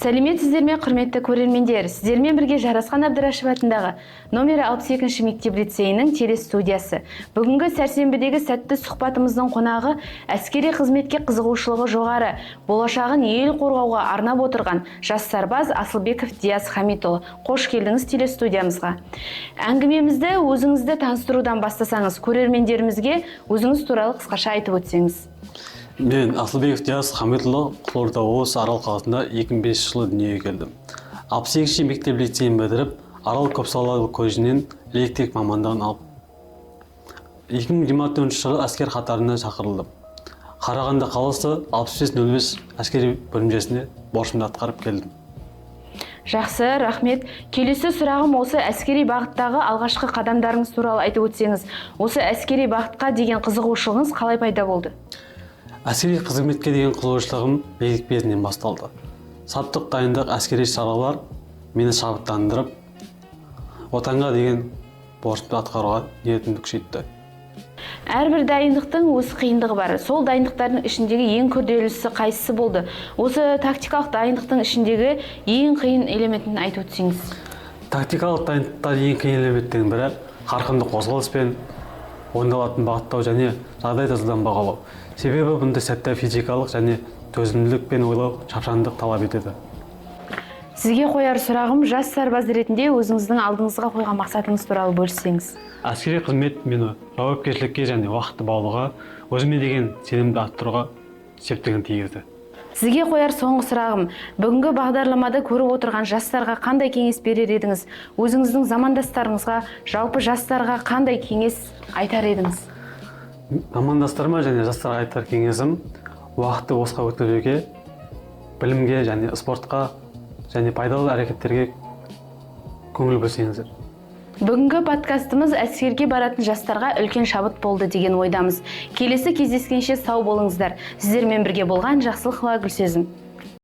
Сәлеметсіздер ме, құрметті көрермендер? Сіздермен бірге Жарасқан Әбдірашев атындағы номері 62-ші мектеп лицейінің телестудиясы. Бүгінгі сәрсенбідегі сәтті сұхбатымыздың қонағы әскери қызметке қызығушылығы жоғары, болашағын ел қорғауға арнап отырған жас сарбаз Асылбеков Диас Хамитұлы. Қош келдіңіз телестудиямызға. Әңгімемізді өзіңізді таныстырудан бастасаңыз, көрермендерімізге өзіңіз туралы қысқаша айтып өтсеңіз. Мен Асылбеков Диас Хамитұлы Қызылорда облысы Арал қаласында 2005 жылы дүниеге келдім. 62-ші мектеп лицейін бітіріп, Арал көпсалалы колледжінен электрик мамандығын алып, 2024 жылы әскер қатарына шақырылдым. Қарағанды қаласы 6505 әскери бөлімшесіне борышымды атқарып келдім. Жақсы, рахмет. Келесі сұрағым осы әскери бағыттағы алғашқы қадамдарыңыз туралы айтып өтсеңіз. Осы әскери бағытқа деген қызығушылығыңыз қалай пайда болды? Әскери қызметке деген қызығушылығым мектеп кезінен басталды. Саптық дайындық әскери шаралар мені шабыттандырып, отанға деген борышымды атқаруға ниетімді күшейтті. Әрбір дайындықтың өз қиындығы бар. Сол дайындықтардың ішіндегі ең күрделісі қайсысы болды? Осы тактикалық дайындықтың ішіндегі ең қиын элементін айтып өтсеңіз. Тактикалық дайындықтар ең қиын элементтің бірі қарқынды қозғалыспен орындалатын бағыттау және жағдай тазадан бағалау. Себебі бұнда сәтті физикалық және төзімділік пен ойлау шапшаңдық талап етеді. Сізге қояр сұрағым, жас сарбаз ретінде өзіңіздің алдыңызға қойған мақсатыңыз туралы бөліссеңіз. Әскери қызмет мені жауапкершілікке және уақытты баулуға, өзіме деген сенімді арттыруға септігін тигізді. Сізге қояр соңғы сұрағым, бүгінгі бағдарламада көріп отырған жастарға қандай кеңес берер едіңіз? Өзіңіздің замандастарыңызға, жалпы жастарға қандай кеңес айтар едіңіз? Замандастарыма және жастарға айтар кеңесім, уақытты босқа өткізбеуге, білімге және спортқа және пайдалы әрекеттерге көңіл бөлсеңіздер. Бүгінгі подкастымыз әскерге баратын жастарға үлкен шабыт болды деген ойдамыз. Келесі кездескенше сау болыңыздар. Сіздермен бірге болған Жақсылықова Гүлсезім.